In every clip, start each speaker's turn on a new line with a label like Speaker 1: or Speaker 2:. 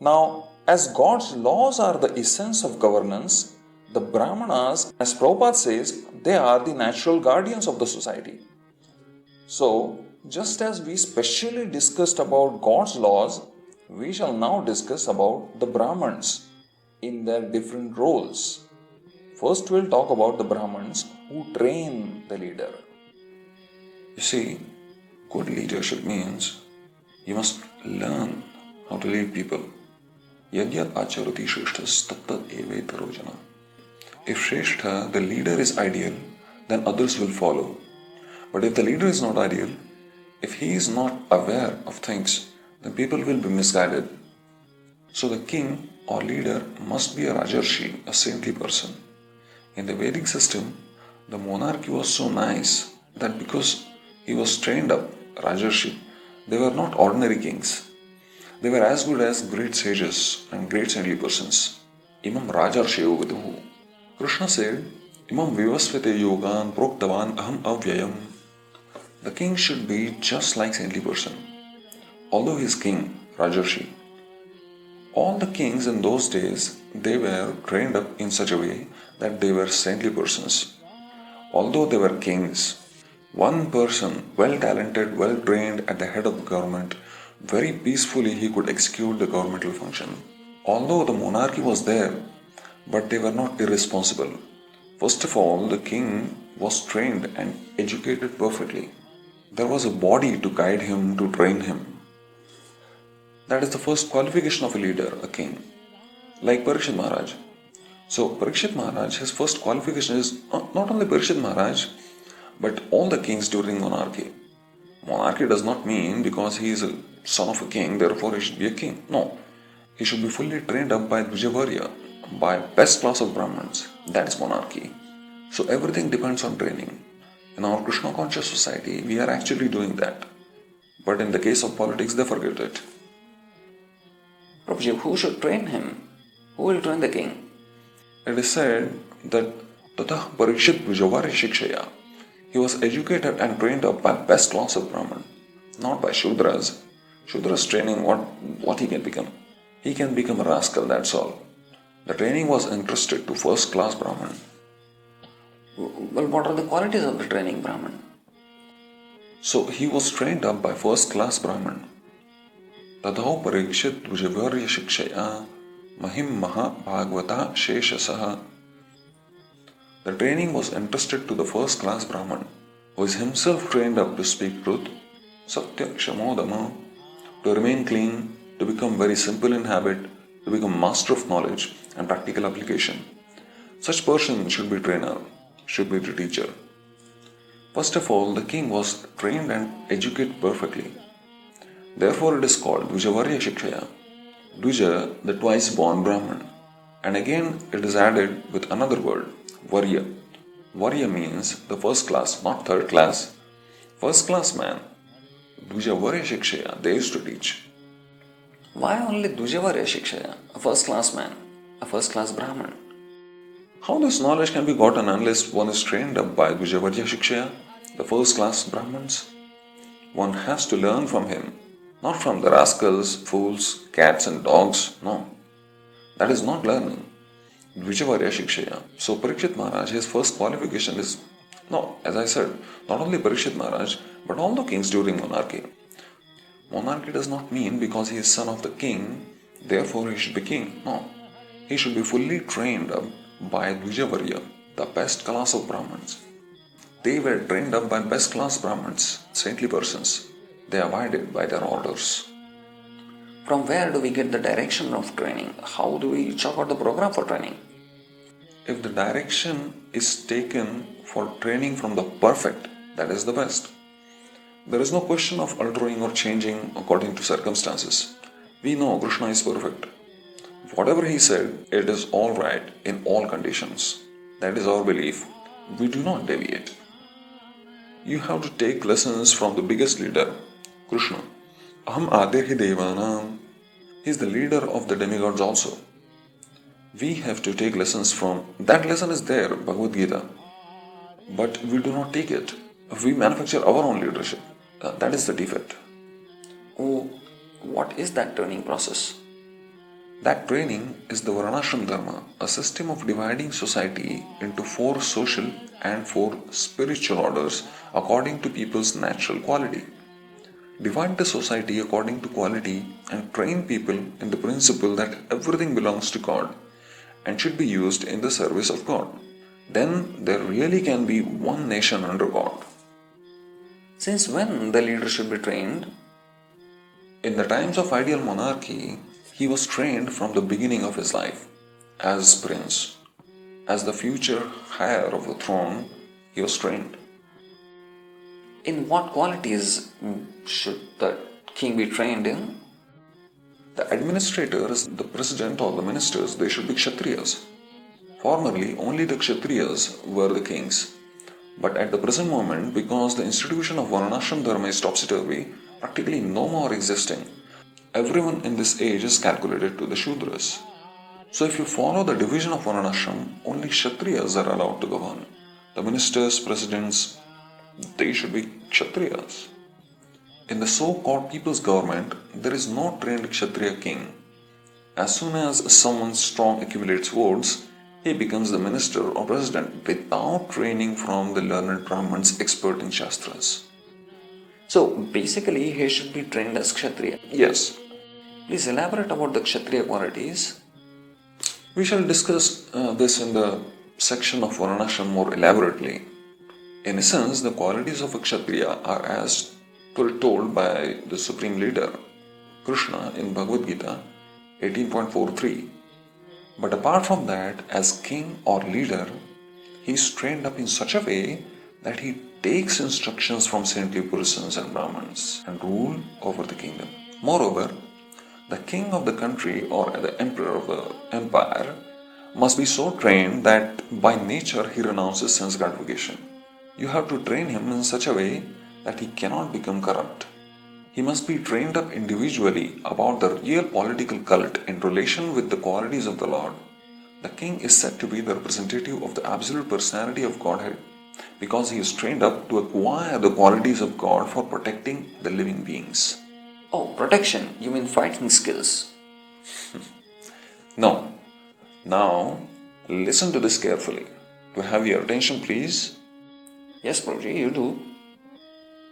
Speaker 1: Now, as God's laws are the essence of governance, the Brahmanas, as Prabhupada says, they are the natural guardians of the society. So, just as we specially discussed about God's laws, we shall now discuss about the Brahmans in their different roles. First, we'll talk about the Brahmans who train the leader. You see, good leadership means you must learn how to lead people. Yadyat acharati shreshthas tattat evetaro jana. If Shrestha, the leader, is ideal, then others will follow. But if the leader is not ideal, if he is not aware of things, then people will be misguided. So the king or leader must be a Rajarshi, a saintly person. In the Vedic system, the monarchy was so nice that because he was trained up, Rajarshi, they were not ordinary kings. They were as good as great sages and great saintly persons. Imam Rajarsheyo viduhu. Krishna said, Imam vivasvate yogan proktavan aham avyayam. The king should be just like saintly person. Although he is king, Rajarshi, all the kings in those days, they were trained up in such a way that they were saintly persons. Although they were kings, one person, well talented, well trained at the head of the government, very peacefully he could execute the governmental function. Although the monarchy was there, but they were not irresponsible. First of all, the king was trained and educated perfectly. There was a body to guide him, to train him. That is the first qualification of a leader, a king. Like Parikshit Maharaj. So Parikshit Maharaj, his first qualification is not only Parikshit Maharaj, but all the kings during monarchy. Monarchy does not mean because he is a son of a king, therefore he should be a king. No. He should be fully trained up by Dvijavarya, by best class of Brahmins. That is monarchy. So everything depends on training. In our Krishna conscious society, we are actually doing that. But in the case of politics, they forget it. Prabhuji, who should train him? Who will train the king? It is said that Tatah Parikshit Dvijavarya Shikshaya. He was educated and trained up by best class of Brahman, not by Shudras. Shudras training what he can become. He can become a rascal, that's all. The training was entrusted to first class Brahman. Well, what are the qualities of the training Brahman? So he was trained up by first class Brahman. Tadhau Parikshit Dvijavarya Shikshaya Mahim Maha Bhagavata Sheshasaha. The training was entrusted to the first class Brahman, who is himself trained up to speak truth, Satya Kshamodama, to remain clean, to become very simple in habit, to become master of knowledge and practical application. Such person should be trainer, should be the teacher. First of all, the king was trained and educated perfectly. Therefore, it is called Dvijavarya Shikshaya. Dvija, the twice born Brahman. And again, it is added with another word, Varya. Varya means the first class, not third class. First class man. Dvijavarya Shikshaya, they used to teach. Why only Dvijavarya Shikshaya, a first class man, a first class Brahman? How this knowledge can be gotten unless one is trained up by Dvijavarya Shikshaya, the first class Brahmans? One has to learn from him, not from the rascals, fools, cats and dogs, no. That is not learning. Dvijavarya Shikshaya. So Parikshit Maharaj, his first qualification is, no, as I said, not only Parikshit Maharaj, but all the kings during monarchy. Monarchy does not mean because he is son of the king, therefore he should be king. No. He should be fully trained up by Dvijavarya, the best class of Brahmins. They were trained up by best class Brahmins, saintly persons. They abided by their orders. From where do we get the direction of training? How do we chalk out the program for training? If the direction is taken for training from the perfect, that is the best. There is no question of altering or changing according to circumstances. We know Krishna is perfect. Whatever he said, it is all right in all conditions. That is our belief. We do not deviate. You have to take lessons from the biggest leader, Krishna. Aham Adirhi Devanam. He is the leader of the demigods also. We have to take lessons from that lesson is there, Bhagavad Gita, but we do not take it. We manufacture our own leadership. That is the defect. Oh, what is that turning process? That training is the Varnashram Dharma, a system of dividing society into 4 social and 4 spiritual orders according to people's natural quality. Divide the society according to quality and train people in the principle that everything belongs to God and should be used in the service of God. Then there really can be one nation under God. Since when the leader should be trained? In the times of ideal monarchy, he was trained from the beginning of his life as prince. As the future heir of the throne, he was trained. In what qualities should the king be trained in? The administrators, the president or the ministers, they should be Kshatriyas. Formerly, only the Kshatriyas were the kings. But at the present moment, because the institution of Varnashram Dharma is topsy-turvy, practically no more existing, everyone in this age is calculated to the Shudras. So if you follow the division of Varnashram, only Kshatriyas are allowed to govern. The ministers, presidents, they should be Kshatriyas. In the so-called people's government, there is no trained Kshatriya king. As soon as someone strong accumulates votes, he becomes the minister or president without training from the learned Brahmans expert in Shastras. So basically, he should be trained as Kshatriya. Yes. Please elaborate about the Kshatriya qualities. We shall discuss this in the section of Varnashram more elaborately. In essence, the qualities of a Kshatriya are as told by the Supreme Leader, Krishna, in Bhagavad Gita 18.43. But apart from that, as king or leader, he is trained up in such a way that he takes instructions from saintly persons and Brahmins and rule over the kingdom. Moreover, the king of the country or the emperor of the empire must be so trained that by nature he renounces sense gratification. You have to train him in such a way that he cannot become corrupt. He must be trained up individually about the real political cult in relation with the qualities of the Lord. The king is said to be the representative of the absolute personality of Godhead because he is trained up to acquire the qualities of God for protecting the living beings. Oh, protection? You mean fighting skills? No. Now, listen to this carefully. To have your attention, please. Yes, Prabhuji, you do.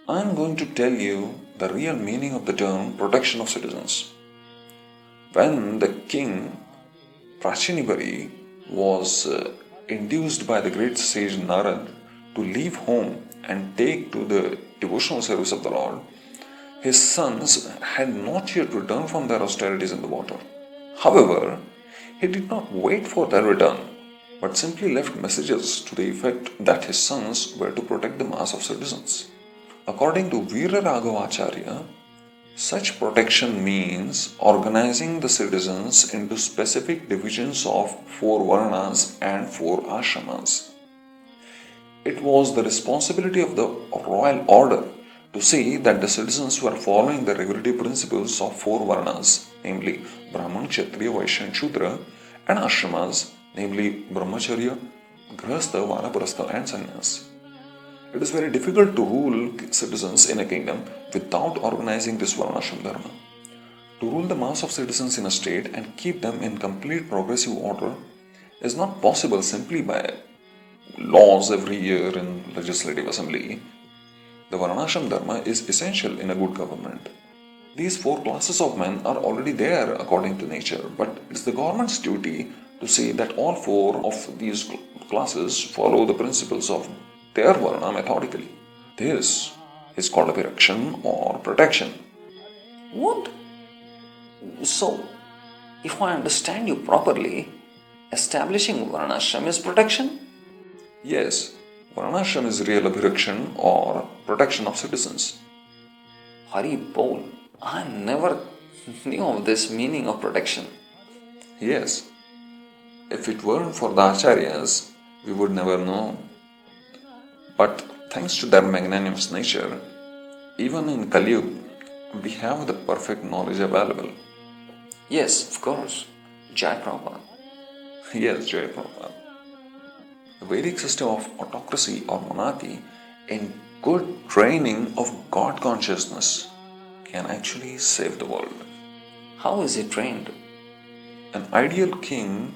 Speaker 1: I am going to tell you the real meaning of the term protection of citizens. When the king Prachinibari was induced by the great sage Narad to leave home and take to the devotional service of the Lord, his sons had not yet returned from their austerities in the water. However, he did not wait for their return, but simply left messages to the effect that his sons were to protect the mass of citizens. According to Veera Raghavacharya, such protection means organizing the citizens into specific divisions of 4 Varnas and 4 Ashramas. It was the responsibility of the royal order to see that the citizens were following the regulative principles of 4 Varnas, namely Brahman, Kshatriya, Vaishya and Shudra, and Ashramas, namely Brahmacharya, Grihastha, Vanaprastha and Sannyas. It is very difficult to rule citizens in a kingdom without organizing this Varnashram Dharma. To rule the mass of citizens in a state and keep them in complete progressive order is not possible simply by laws every year in legislative assembly. The Varnashram Dharma is essential in a good government. These 4 classes of men are already there according to nature, but it is the government's duty to see that all 4 of these classes follow the principles of their Varna methodically. This is called abhirakshan or protection. What? So, if I understand you properly, establishing Varnashram is protection? Yes, Varnashram is real abhirakshan or protection of citizens. Hari Bol, I never knew of this meaning of protection. Yes, if it weren't for the Acharyas, we would never know. But Thanks to their magnanimous nature, even in Kali Yuga, we have the perfect knowledge available.
Speaker 2: Yes, of course. Jai Prabhupada.
Speaker 1: Yes, Jai Prabhupada. The Vedic system of autocracy or monarchy and good training of God consciousness can actually save the world.
Speaker 2: How is he trained?
Speaker 1: An ideal king,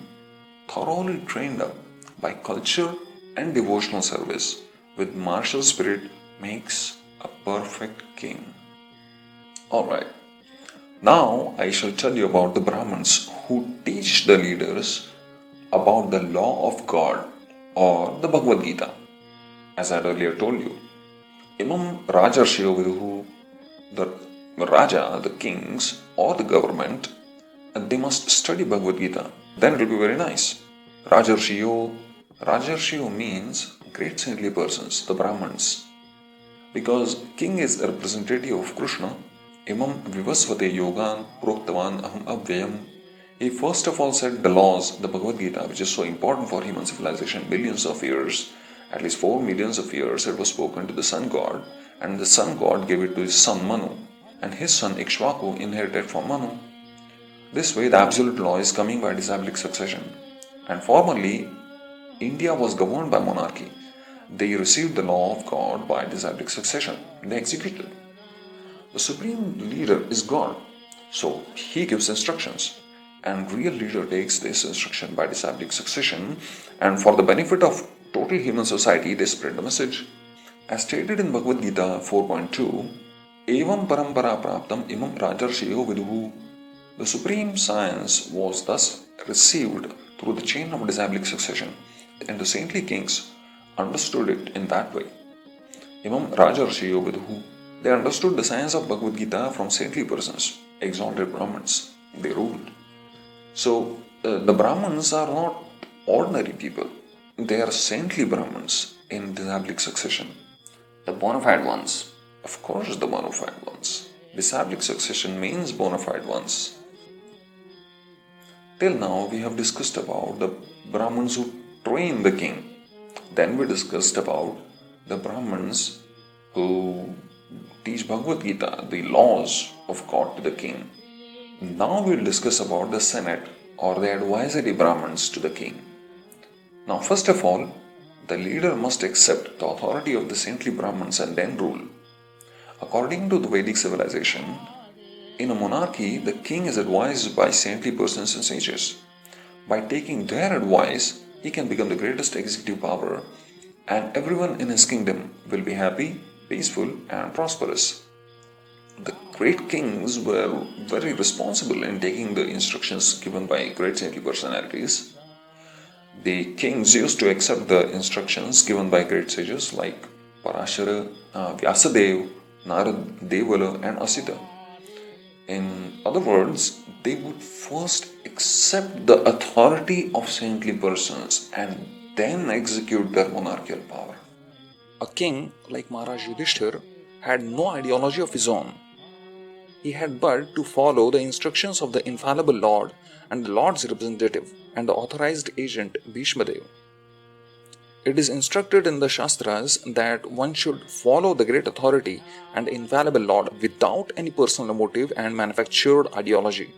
Speaker 1: thoroughly trained up by culture and devotional service with martial spirit, makes a perfect king. Alright, now I shall tell you about the Brahmins who teach the leaders about the law of God or the Bhagavad Gita. As I had earlier told you, Imam Rajarshio Viduhu, the Raja, the kings or the government, they must study Bhagavad Gita. Then it will be very nice. Rajarshio means great saintly persons, the Brahmins. Because king is a representative of Krishna, Imam Vivasvate Yogan Proktavan Aham Avyayam. He first of all said the laws, the Bhagavad Gita, which is so important for human civilization, millions of years, at least 4 millions of years, it was spoken to the sun god, and the sun god gave it to his son Manu, and his son Ikshvaku inherited from Manu. This way, the absolute law is coming by disabilic succession. And formerly, India was governed by monarchy. They received the law of God by disabilic succession. They executed. The supreme leader is God, so he gives instructions, and real leader takes this instruction by disabilic succession, and for the benefit of total human society, they spread the message. As stated in Bhagavad Gita 4.2, Evam parampara praptam imam rajarshiyo viduhu. The supreme science was thus received through the chain of disabilic succession, and the saintly kings understood it in that way. Imam Rajarshiyo Viduhu. They understood the science of Bhagavad Gita from saintly persons, exalted Brahmins. They ruled. So, the Brahmins are not ordinary people. They are saintly Brahmins in disabilic succession.
Speaker 2: The bona fide ones.
Speaker 1: Of course, the bona fide ones. Disabilic succession means bona fide ones. Till now, we have discussed about the Brahmins who train the king. Then we discussed about the Brahmins who teach Bhagavad Gita, the laws of God to the king. Now we will discuss about the Senate or the advisory Brahmins to the king. Now, first of all, the leader must accept the authority of the saintly Brahmins and then rule. According to the Vedic civilization, in a monarchy, the king is advised by saintly persons and sages. By taking their advice, he can become the greatest executive power, and everyone in his kingdom will be happy, peaceful, and prosperous. The great kings were very responsible in taking the instructions given by great saintly personalities. The kings used to accept the instructions given by great sages like Parashara, Vyasadeva, Narad, Devala, and Asita. In other words, they would first accept the authority of saintly persons and then execute their monarchical power.
Speaker 2: A king like Maharaj Yudhishthir had no ideology of his own. He had but to follow the instructions of the infallible Lord and the Lord's representative and the authorized agent Bhishmadev. It is instructed in the Shastras that one should follow the great authority and the infallible Lord without any personal motive and manufactured ideology.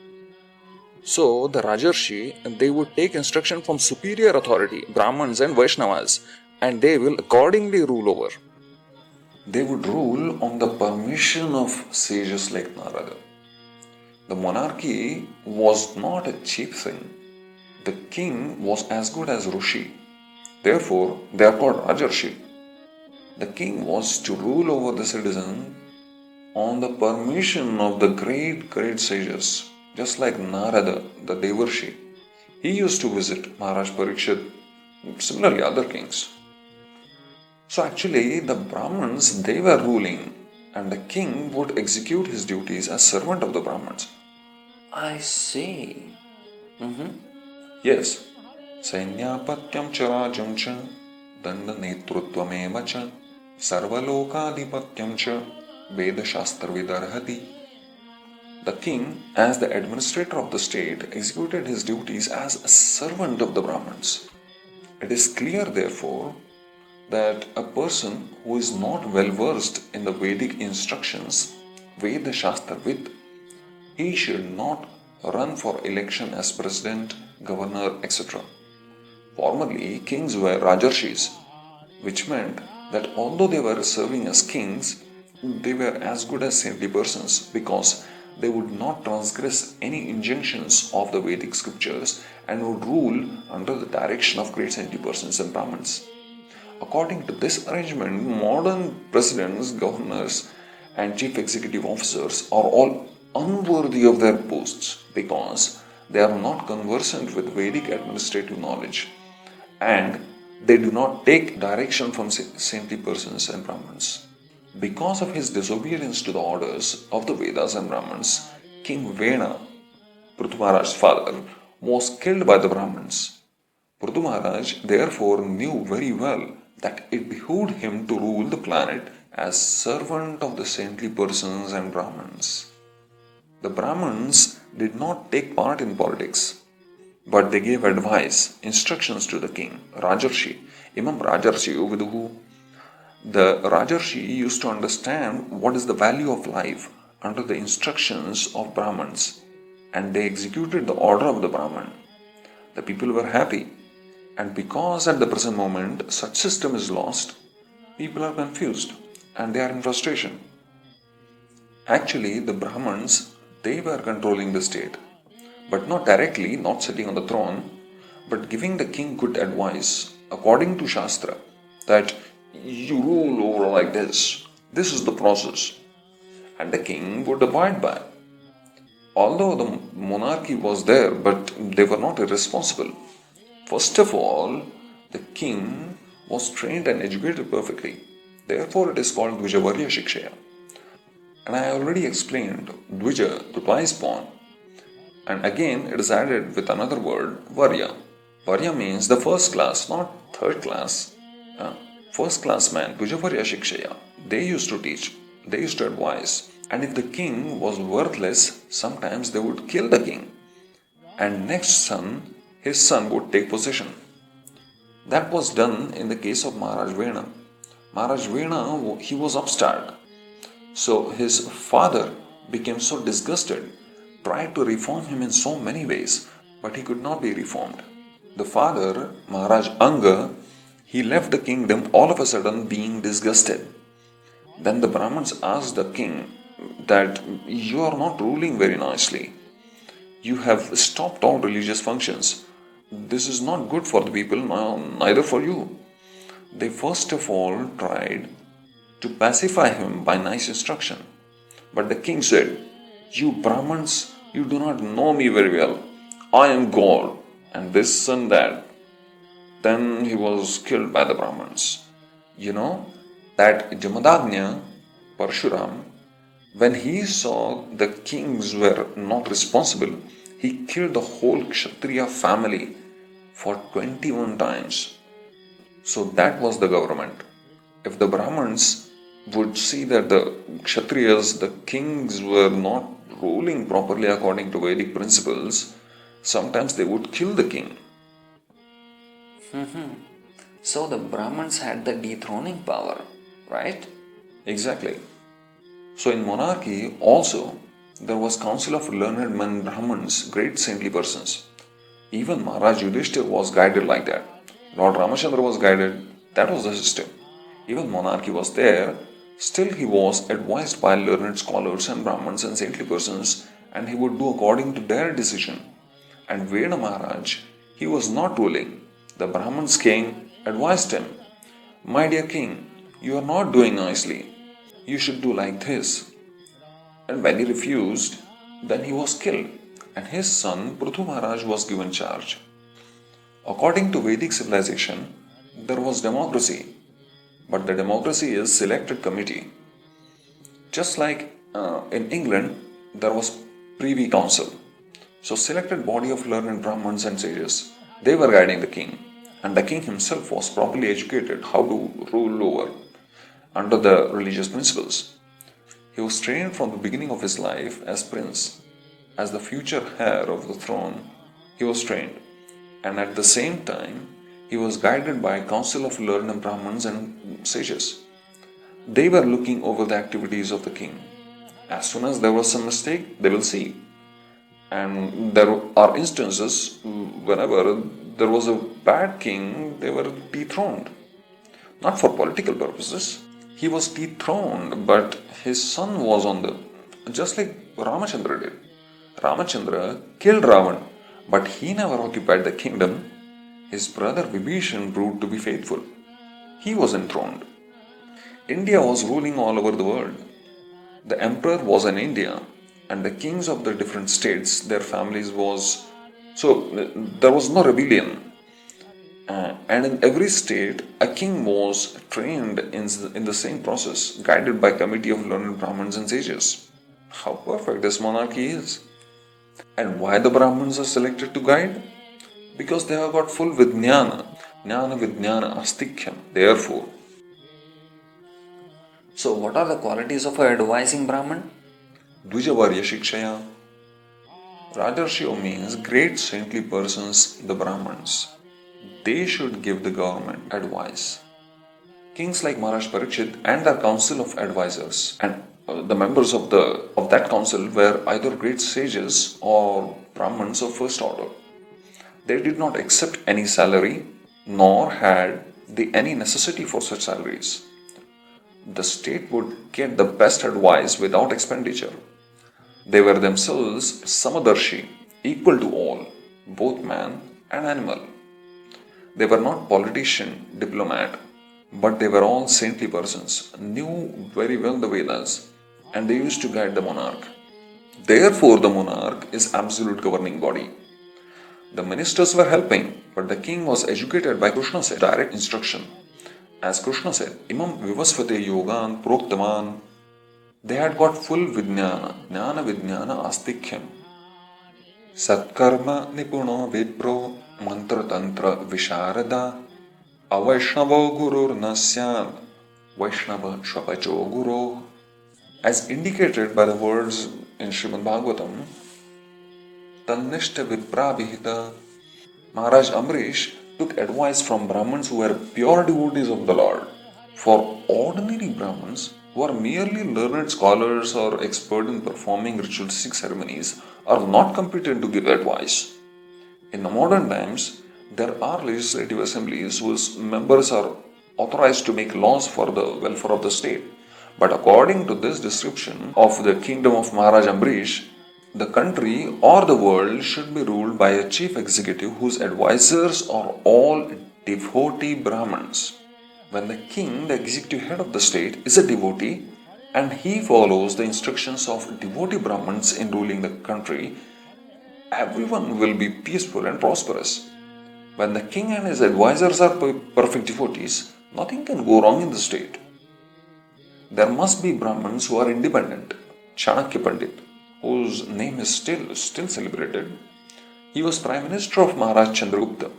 Speaker 2: So, the Rajarshi, they would take instruction from superior authority, Brahmins and Vaishnavas, and they will accordingly rule over.
Speaker 1: They would rule on the permission of sages like Narada. The monarchy was not a cheap thing. The king was as good as Rishi. Therefore, they are called Rajarshi. The king was to rule over the citizen on the permission of the great sages, just like Narada, the Devarshi. He used to visit Maharaj Parikshit, similarly other kings. So actually, the Brahmins, they were ruling, and the king would execute his duties as servant of the Brahmins.
Speaker 2: I see.
Speaker 1: Yes, Sainyapathyam cha rajam cha danda netrutvam cha sarvalokadhipatyam cha veda shastra vidarhati. The king, as the administrator of the state, executed his duties as a servant of the Brahmins. It is clear, therefore, that a person who is not well versed in the Vedic instructions, Veda Shastra with, he should not run for election as president, governor, etc. Formerly, kings were Rajarshis, which meant that although they were serving as kings, they were as good as saintly persons because they would not transgress any injunctions of the Vedic scriptures and would rule under the direction of great saintly persons and Brahmins. According to this arrangement, modern presidents, governors, and chief executive officers are all unworthy of their posts because they are not conversant with Vedic administrative knowledge and they do not take direction from saintly persons and Brahmins. Because of his disobedience to the orders of the Vedas and Brahmins, King Vena, Prithu Maharaj's father, was killed by the Brahmins. Prithu Maharaj therefore knew very well that it behooved him to rule the planet as servant of the saintly persons and Brahmins. The Brahmins did not take part in politics, but they gave advice, instructions to the king, Rajarshi, Imam Rajarshi Viduhu. The Rajarshi used to understand what is the value of life under the instructions of Brahmins, and they executed the order of the Brahman. The people were happy, and because at the present moment such system is lost, people are confused and they are in frustration. Actually, the Brahmins, they were controlling the state, but not directly, not sitting on the throne, but giving the king good advice according to Shastra that you rule over like this. This is the process. And the king would abide by. Although the monarchy was there, but they were not irresponsible. First of all, the king was trained and educated perfectly. Therefore, it is called Dvijavarya Shikshaya. And I already explained Dvija, the twice born. And again, it is added with another word, Varya. Varya means the first class, not third class. First class man, Dvijavarya Shikshaya. They used to teach, they used to advise. And if the king was worthless, sometimes they would kill the king. And next son, his son would take possession. That was done in the case of Maharaj Vena. Maharaj Vena, he was upstart. So his father became so disgusted, tried to reform him in so many ways, but he could not be reformed. The father, Maharaj Anga, he left the kingdom all of a sudden being disgusted. Then the Brahmins asked the king that you are not ruling very nicely. You have stopped all religious functions. This is not good for the people, neither for you. They first of all tried to pacify him by nice instruction. But the king said, you Brahmins, you do not know me very well. I am God, and this and that. Then he was killed by the Brahmins. You know that Jamadagnya, Parshuram, when he saw the kings were not responsible, he killed the whole Kshatriya family for 21 times. So that was the government. If the Brahmins would see that the Kshatriyas, the kings were not ruling properly according to Vedic principles, sometimes they would kill the king.
Speaker 3: So the Brahmins had the dethroning power, right?
Speaker 1: Exactly. So in monarchy also there was council of learned men Brahmins, great saintly persons. Even Maharaj Yudhishthir was guided like that. Lord Ramachandra was guided. That was the system. Even monarchy was there. Still he was advised by learned scholars and Brahmins and saintly persons, and he would do according to their decision. And Veda Maharaj, he was not ruling. The Brahmins king advised him, my dear king, you are not doing nicely. You should do like this. And when he refused, then he was killed, and his son Prithu Maharaj was given charge. According to Vedic civilization, there was democracy, but the democracy is selected committee. Just like in England, there was Privy Council. So selected body of learned Brahmins and sages, they were guiding the king, and the king himself was properly educated how to rule over under the religious principles. He was trained from the beginning of his life as prince. As the future heir of the throne, he was trained, and at the same time, He was guided by a council of learned Brahmins and sages. They were looking over the activities of the king. As soon as there was some mistake, they will see. And there are instances whenever there was a bad king, they were dethroned. Not for political purposes. He was dethroned, but his son was on the. Just like Ramachandra did. Ramachandra killed Ravan, but he never occupied the kingdom. His brother Vibhishan proved to be faithful. He was enthroned. India was ruling all over the world. The emperor was in India, and the kings of the different states, their families was. So there was no rebellion. And in every state, a king was trained in the same process, guided by a committee of learned Brahmins and sages. How perfect this monarchy is! And why the Brahmins are selected to guide? Because they have got full Vijnana, Jnana Vijnana Astikhyam. Therefore,
Speaker 3: So, what are the qualities of an advising Brahman?
Speaker 1: Dvijavarya Shikshaya. Rajarshio means great saintly persons, the Brahmins. They should give the government advice. Kings like Maharaj Parikshit and their council of advisors and the members of that council were either great sages or Brahmins of first order. They did not accept any salary, nor had they any necessity for such salaries. The state would get the best advice without expenditure. They were themselves samadarshi, equal to all, both man and animal. They were not politician, diplomat, but they were all saintly persons, knew very well the Vedas, and they used to guide the monarch. Therefore, the monarch is absolute governing body. The ministers were helping, but the king was educated by Krishna said, direct instruction. As Krishna said, Imam Vivasvate Yogan Proktaman. They had got full Vijnana, Jnana Vijnana Astikhyam. Satkarma Nipuno Vipro Mantra Tantra Visharada Avaishnavo Gurur Nasyan Vaishnava Shvapacho Guru. As indicated by the words in Srimad Bhagavatam, Tannishta Viprabhita, Maharaj Amrish took advice from Brahmins who were pure devotees of the Lord. For ordinary Brahmins who are merely learned scholars or expert in performing ritualistic ceremonies are not competent to give advice. In the modern times, there are legislative assemblies whose members are authorized to make laws for the welfare of the state. But according to this description of the kingdom of Maharaj Ambrish, the country or the world should be ruled by a chief executive whose advisors are all devotee Brahmins. When the king, the executive head of the state, is a devotee and he follows the instructions of devotee Brahmins in ruling the country, everyone will be peaceful and prosperous. When the king and his advisors are perfect devotees, nothing can go wrong in the state. There must be Brahmins who are independent. Chanakya Pandit, whose name is still celebrated, he was Prime Minister of Maharaj Chandragupta,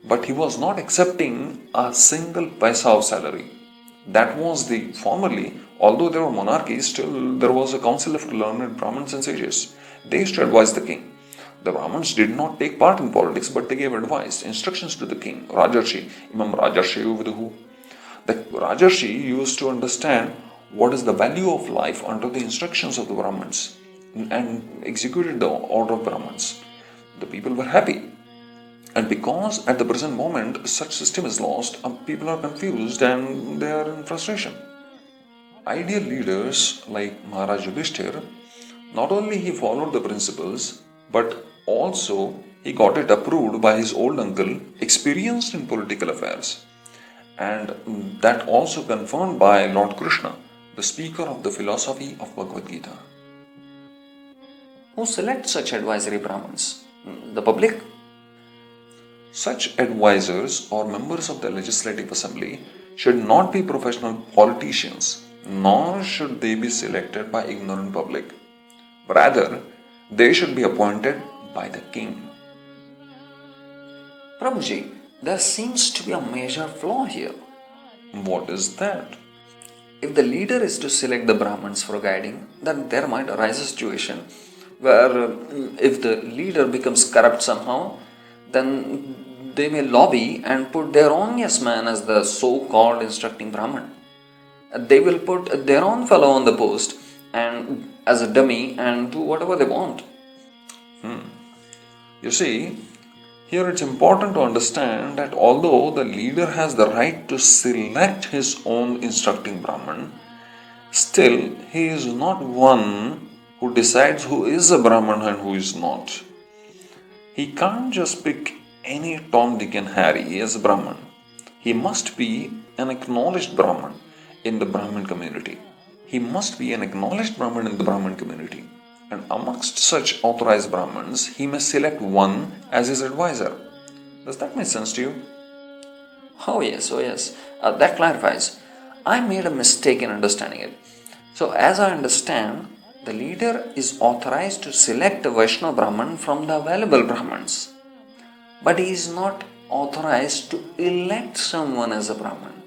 Speaker 1: but he was not accepting a single paisa of salary. That was the formerly, although there were monarchies, still there was a council of learned Brahmins and sages. They used to advise the king. The Brahmins did not take part in politics, but they gave advice, instructions to the king, Rajarshi, Imam Rajarshi Viduhu. The Rajarshi used to understand what is the value of life under the instructions of the Brahmins and executed the order of Brahmins. The people were happy. And because at the present moment such system is lost, people are confused and they are in frustration. Ideal leaders like Maharaj Yudhishthir, not only he followed the principles, but also he got it approved by his old uncle, experienced in political affairs. And that also confirmed by Lord Krishna, the speaker of the philosophy of Bhagavad Gita.
Speaker 3: Who selects such advisory Brahmins? The public?
Speaker 1: Such advisors or members of the legislative assembly should not be professional politicians, nor should they be selected by ignorant public. Rather, they should be appointed by the king.
Speaker 3: Prabhuji, there seems to be a major flaw here.
Speaker 1: What is that?
Speaker 3: If the leader is to select the Brahmins for guiding, then there might arise a situation where if the leader becomes corrupt somehow, then they may lobby and put their own yes man as the so-called instructing Brahman. They will put their own fellow on the post and as a dummy and do whatever they want.
Speaker 1: You see, here it's important to understand that although the leader has the right to select his own instructing Brahman, still he is not one who decides who is a Brahman and who is not. He can't just pick any Tom, Dick, and Harry as a Brahman. He must be an acknowledged Brahman in the Brahmin community. He must be an acknowledged Brahman in the Brahmin community. And amongst such authorized Brahmins, he may select one as his advisor. Does that make sense to you?
Speaker 3: Oh yes. That clarifies. I made a mistake in understanding it. So, as I understand, the leader is authorized to select a Vaishnava Brahman from the available Brahmins, but he is not authorized to elect someone as a Brahman.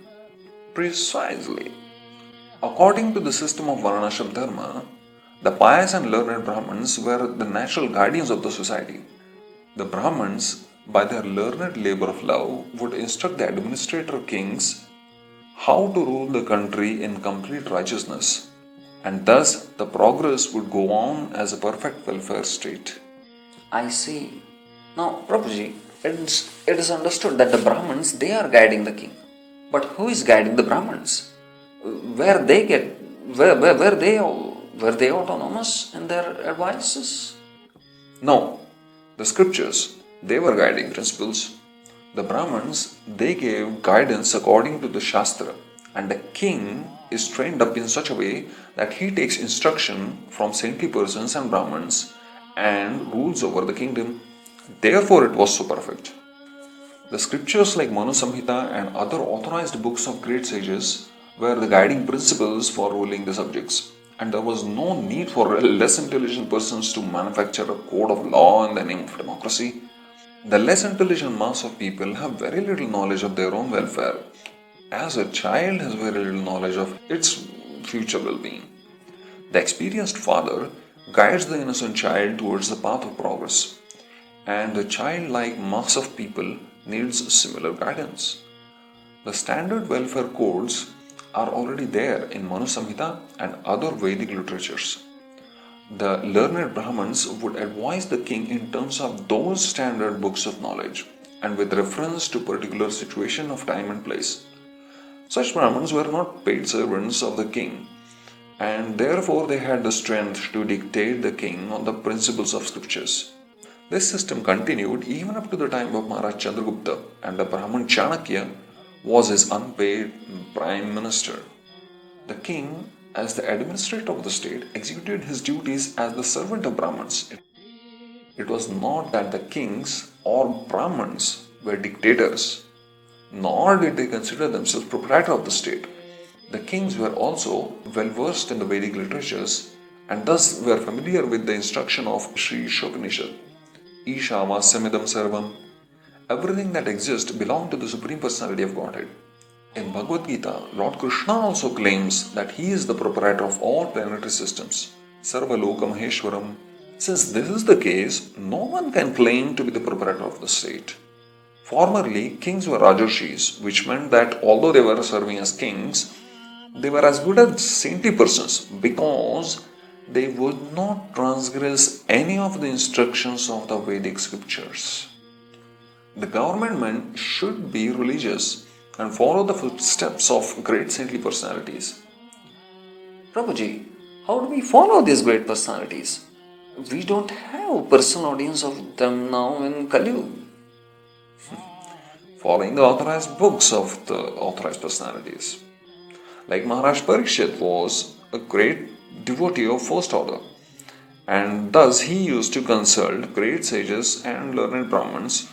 Speaker 1: Precisely. According to the system of Varnashram Dharma, the pious and learned Brahmins were the natural guardians of the society. The Brahmins, by their learned labor of love, would instruct the administrator kings how to rule the country in complete righteousness, and thus the progress would go on as a perfect welfare state.
Speaker 3: I see. Now, Prabhuji, it is understood that the Brahmins, they are guiding the king. But who is guiding the Brahmins? Were they autonomous in their advices?
Speaker 1: No, the scriptures, they were guiding principles. The Brahmins, they gave guidance according to the Shastra, and the king is trained up in such a way that he takes instruction from saintly persons and Brahmins and rules over the kingdom. Therefore, it was so perfect. The scriptures like Manu Samhita and other authorized books of great sages were the guiding principles for ruling the subjects, and there was no need for less intelligent persons to manufacture a code of law in the name of democracy. The less intelligent mass of people have very little knowledge of their own welfare, as a child has very little knowledge of its future well-being. The experienced father guides the innocent child towards the path of progress, and the childlike mass of people needs similar guidance. The standard welfare codes are already there in Manu Samhita and other Vedic literatures. The learned Brahmins would advise the king in terms of those standard books of knowledge and with reference to particular situation of time and place. Such Brahmins were not paid servants of the king, and therefore they had the strength to dictate the king on the principles of scriptures. This system continued even up to the time of Maharaj Chandragupta, and the Brahman Chanakya was his unpaid prime minister. The king, as the administrator of the state, executed his duties as the servant of Brahmins. It was not that the kings or Brahmins were dictators, nor did they consider themselves proprietor of the state. The kings were also well versed in the Vedic literatures and thus were familiar with the instruction of Sri Shopanishad. Isha Vasamidam Sarvam. Everything that exists belongs to the Supreme Personality of Godhead. In Bhagavad Gita, Lord Krishna also claims that he is the proprietor of all planetary systems, Sarvaloka Maheshwaram. Since this is the case, no one can claim to be the proprietor of the state. Formerly, kings were Rajarshis, which meant that although they were serving as kings, they were as good as saintly persons because they would not transgress any of the instructions of the Vedic scriptures. The government men should be religious and follow the footsteps of great saintly personalities.
Speaker 3: Prabhuji, how do we follow these great personalities? We don't have a personal audience of them now in Kali Yuga.
Speaker 1: Following the authorized books of the authorized personalities. Like Maharaj Parikshit was a great devotee of first order, and thus he used to consult great sages and learned Brahmins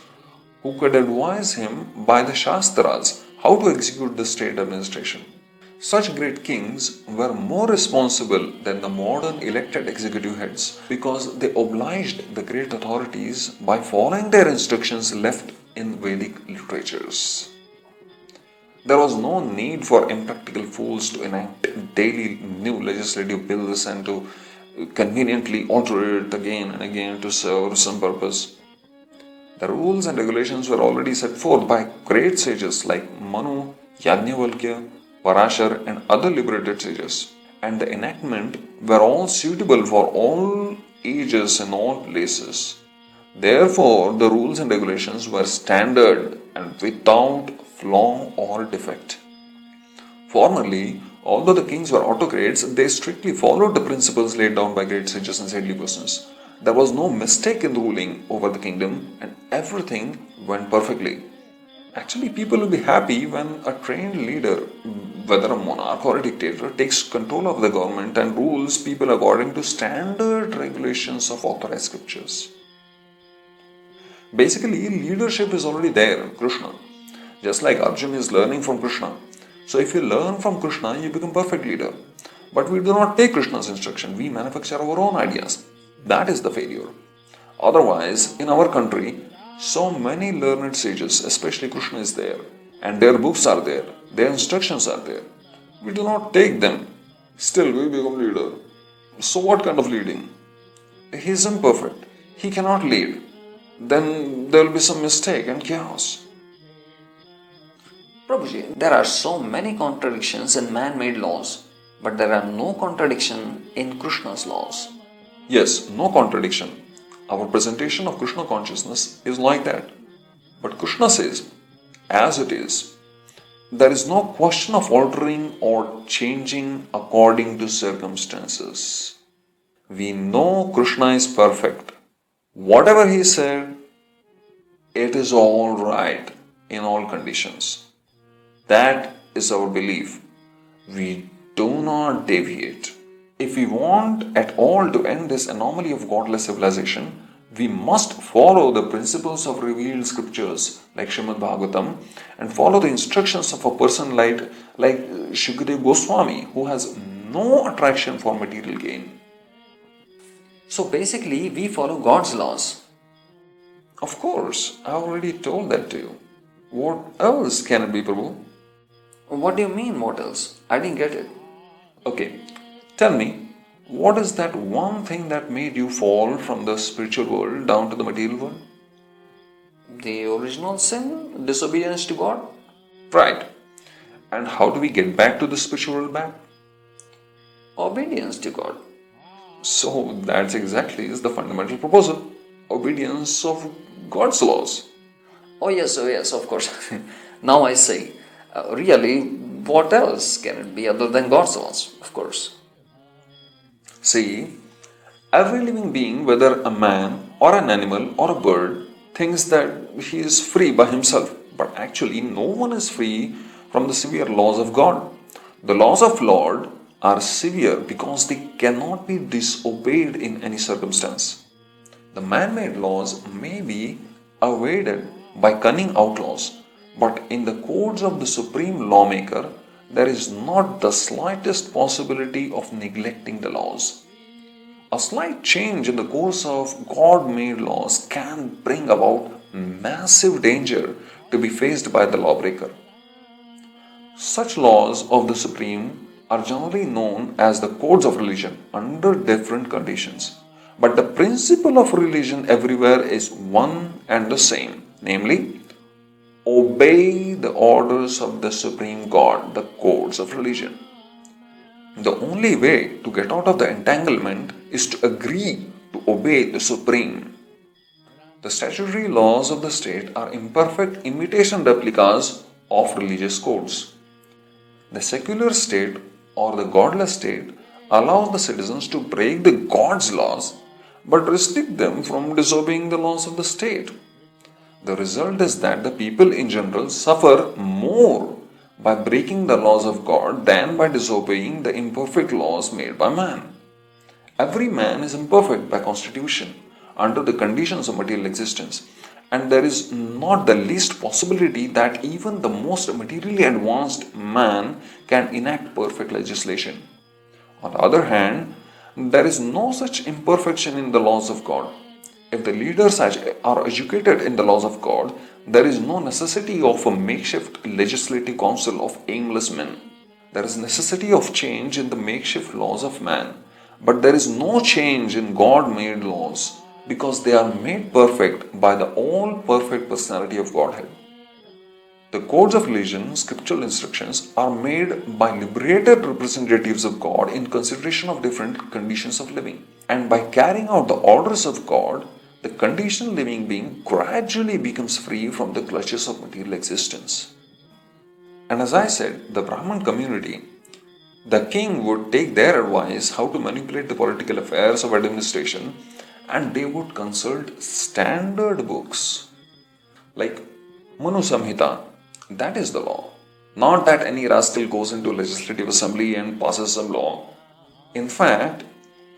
Speaker 1: who could advise him by the Shastras how to execute the state administration. Such great kings were more responsible than the modern elected executive heads because they obliged the great authorities by following their instructions left in Vedic literatures. There was no need for impractical fools to enact daily new legislative bills and to conveniently alter it again and again to serve some purpose. The rules and regulations were already set forth by great sages like Manu, Yajnavalkya, Parashar, and other liberated sages. And the enactment were all suitable for all ages and all places. Therefore, the rules and regulations were standard and without flaw or defect. Formerly, although the kings were autocrats, they strictly followed the principles laid down by great sages and saintly persons. There was no mistake in ruling over the kingdom, and everything went perfectly. Actually, people will be happy when a trained leader, whether a monarch or a dictator, takes control of the government and rules people according to standard regulations of authorized scriptures. Basically, leadership is already there in Krishna. Just like Arjun is learning from Krishna. So if you learn from Krishna, you become perfect leader. But we do not take Krishna's instruction. We manufacture our own ideas. That is the failure. Otherwise, in our country, so many learned sages, especially Krishna is there, and their books are there, their instructions are there. We do not take them. Still, we become leader. So what kind of leading? He is imperfect. He cannot lead. Then there will be some mistake and chaos.
Speaker 3: Prabhuji, there are so many contradictions in man-made laws, but there are no contradiction in Krishna's laws.
Speaker 1: Yes, no contradiction. Our presentation of Krishna consciousness is like that. But Krishna says, as it is, there is no question of altering or changing according to circumstances. We know Krishna is perfect. Whatever he said, it is all right in all conditions. That is our belief. We do not deviate. If we want at all to end this anomaly of godless civilization, we must follow the principles of revealed scriptures like Srimad Bhagavatam and follow the instructions of a person like Shukadeva Goswami, who has no attraction for material gain.
Speaker 3: So basically, we follow God's laws.
Speaker 1: Of course, I already told that to you. What else can it be, Prabhu?
Speaker 3: What do you mean, what else? I didn't get it.
Speaker 1: Okay, tell me, what is that one thing that made you fall from the spiritual world down to the material world?
Speaker 3: The original sin, disobedience to God?
Speaker 1: Right. And how do we get back to the spiritual world back?
Speaker 3: Obedience to God.
Speaker 1: So that's exactly is the fundamental proposal. Obedience of God's laws.
Speaker 3: Oh yes, of course. Now I say, really, what else can it be other than God's laws? Of course.
Speaker 1: See, every living being, whether a man or an animal or a bird, thinks that he is free by himself. But actually, no one is free from the severe laws of God. The laws of Lord are severe because they cannot be disobeyed in any circumstance. The man-made laws may be evaded by cunning outlaws, but in the codes of the supreme lawmaker, there is not the slightest possibility of neglecting the laws. A slight change in the course of God-made laws can bring about massive danger to be faced by the lawbreaker. Such laws of the Supreme are generally known as the codes of religion under different conditions. But the principle of religion everywhere is one and the same, namely, obey the orders of the Supreme God, the codes of religion. The only way to get out of the entanglement is to agree to obey the Supreme. The statutory laws of the state are imperfect imitation replicas of religious codes. The secular state or the godless state allows the citizens to break the God's laws but restrict them from disobeying the laws of the state. The result is that the people in general suffer more by breaking the laws of God than by disobeying the imperfect laws made by man. Every man is imperfect by constitution under the conditions of material existence, and there is not the least possibility that even the most materially advanced man can enact perfect legislation. On the other hand, there is no such imperfection in the laws of God. If the leaders are educated in the laws of God, there is no necessity of a makeshift legislative council of aimless men. There is necessity of change in the makeshift laws of man, but there is no change in God-made laws. because they are made perfect by the all-perfect personality of Godhead. The codes of religion, scriptural instructions, are made by liberated representatives of God in consideration of different conditions of living. And by carrying out the orders of God, the conditional living being gradually becomes free from the clutches of material existence. And as I said, the Brahman community, the king would take their advice how to manipulate the political affairs of administration, and they would consult standard books like Manu Samhita. That is the law. Not that any rascal goes into legislative assembly and passes some law. In fact,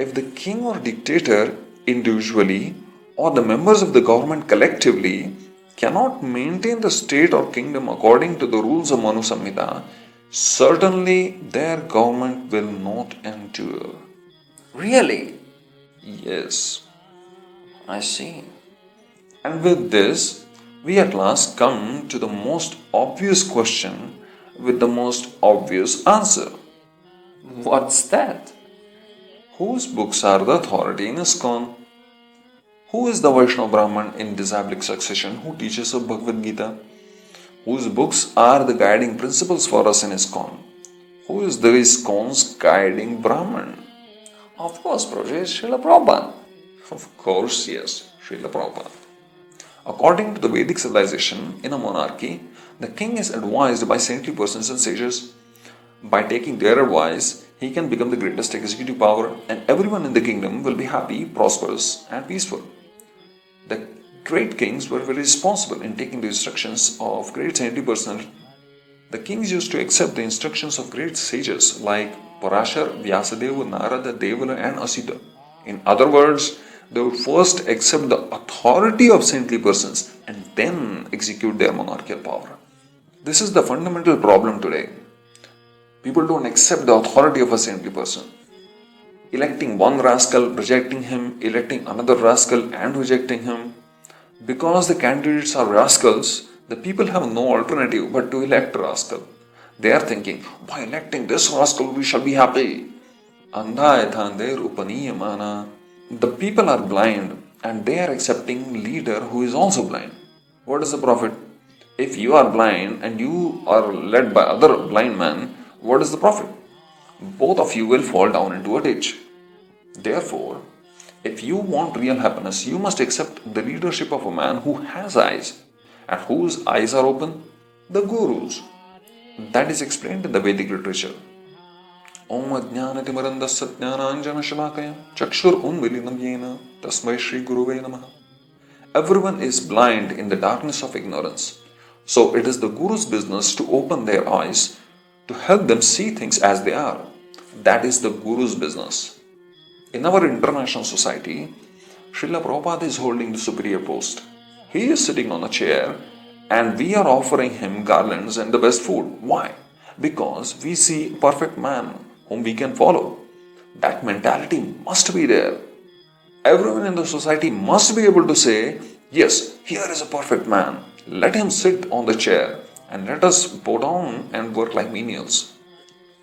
Speaker 1: if the king or dictator individually or the members of the government collectively cannot maintain the state or kingdom according to the rules of Manu Samhita, certainly their government will not endure.
Speaker 3: Really?
Speaker 1: Yes.
Speaker 3: I see.
Speaker 1: And with this, we at last come to the most obvious question with the most obvious answer.
Speaker 3: What's that?
Speaker 1: Whose books are the authority in ISKCON? Who is the Vaishnava Brahman in disciplic succession who teaches of Bhagavad Gita? Whose books are the guiding principles for us in ISKCON? Who is the ISKCON's guiding Brahman?
Speaker 3: Of course, Prabhuji, Srila Prabhupada.
Speaker 1: Of course, yes, Srila Prabhupada. According to the Vedic civilization, in a monarchy, the king is advised by saintly persons and sages. By taking their advice, he can become the greatest executive power, and everyone in the kingdom will be happy, prosperous, and peaceful. The great kings were very responsible in taking the instructions of great saintly persons. The kings used to accept the instructions of great sages like Parashar, Vyasadeva, Narada, Devala, and Asita. In other words, they would first accept the authority of saintly persons and then execute their monarchical power. This is the fundamental problem today. People don't accept the authority of a saintly person. Electing one rascal, rejecting him, electing another rascal and rejecting him. Because the candidates are rascals, the people have no alternative but to elect a rascal. They are thinking, by electing this rascal we shall be happy. Andha ethander upaniyamana. The people are blind and they are accepting leader who is also blind. What is the profit? If you are blind and you are led by other blind men, what is the profit? Both of you will fall down into a ditch. Therefore, if you want real happiness, you must accept the leadership of a man who has eyes. And whose eyes are open? The Gurus. That is explained in the Vedic literature. Om Ajnanatimarandasya Jnananjana Shalakaya Chakshur Unmilinam Yena Tasmai Shri Guruve Namaha. Everyone is blind in the darkness of ignorance. So it is the Guru's business to open their eyes, to help them see things as they are. That is the Guru's business. In our international society, Srila Prabhupada is holding the superior post. He is sitting on a chair and we are offering him garlands and the best food. Why? Because we see a perfect man whom we can follow. That mentality must be there. Everyone in the society must be able to say, yes, here is a perfect man. Let him sit on the chair and let us bow down and work like menials.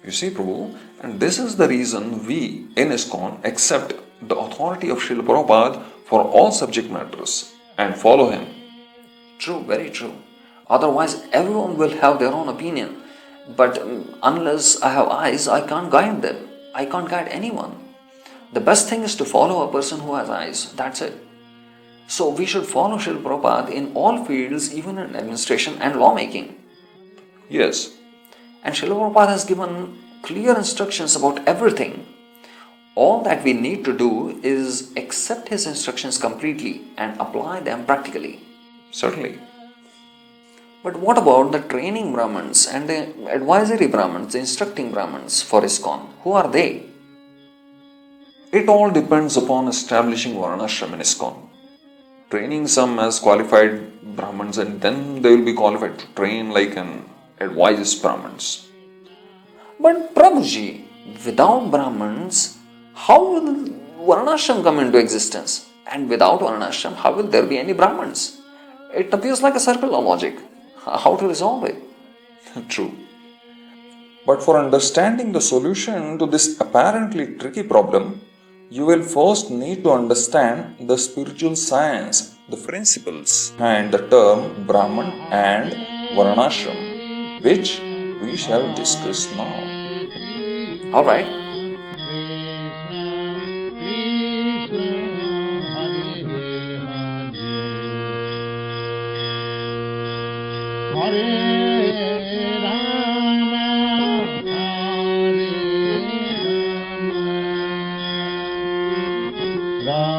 Speaker 1: You see, Prabhu, and this is the reason we in ISKCON accept the authority of Srila Prabhupada for all subject matters and follow him.
Speaker 3: True, very true. Otherwise, everyone will have their own opinion. But unless I have eyes, I can't guide them. I can't guide anyone. The best thing is to follow a person who has eyes. That's it. So we should follow Srila Prabhupada in all fields, even in administration and lawmaking.
Speaker 1: Yes.
Speaker 3: And Srila Prabhupada has given clear instructions about everything. All that we need to do is accept his instructions completely and apply them practically.
Speaker 1: Certainly.
Speaker 3: But what about the training Brahmins and the advisory Brahmins, the instructing Brahmins for ISKCON? Who are they?
Speaker 1: It all depends upon establishing Varnashram in ISKCON. Training some as qualified Brahmins and then they will be qualified to train like an advise Brahmins.
Speaker 3: But Prabhuji, without Brahmins, how will Varnashram come into existence? And without Varnashram, how will there be any Brahmins? It appears like a circular logic. How to resolve it?
Speaker 1: True. But for understanding the solution to this apparently tricky problem,
Speaker 2: You will first need to understand the spiritual science, the principles, and the term Brahman and Varnashram, which we shall discuss now.
Speaker 3: Alright.
Speaker 4: Hare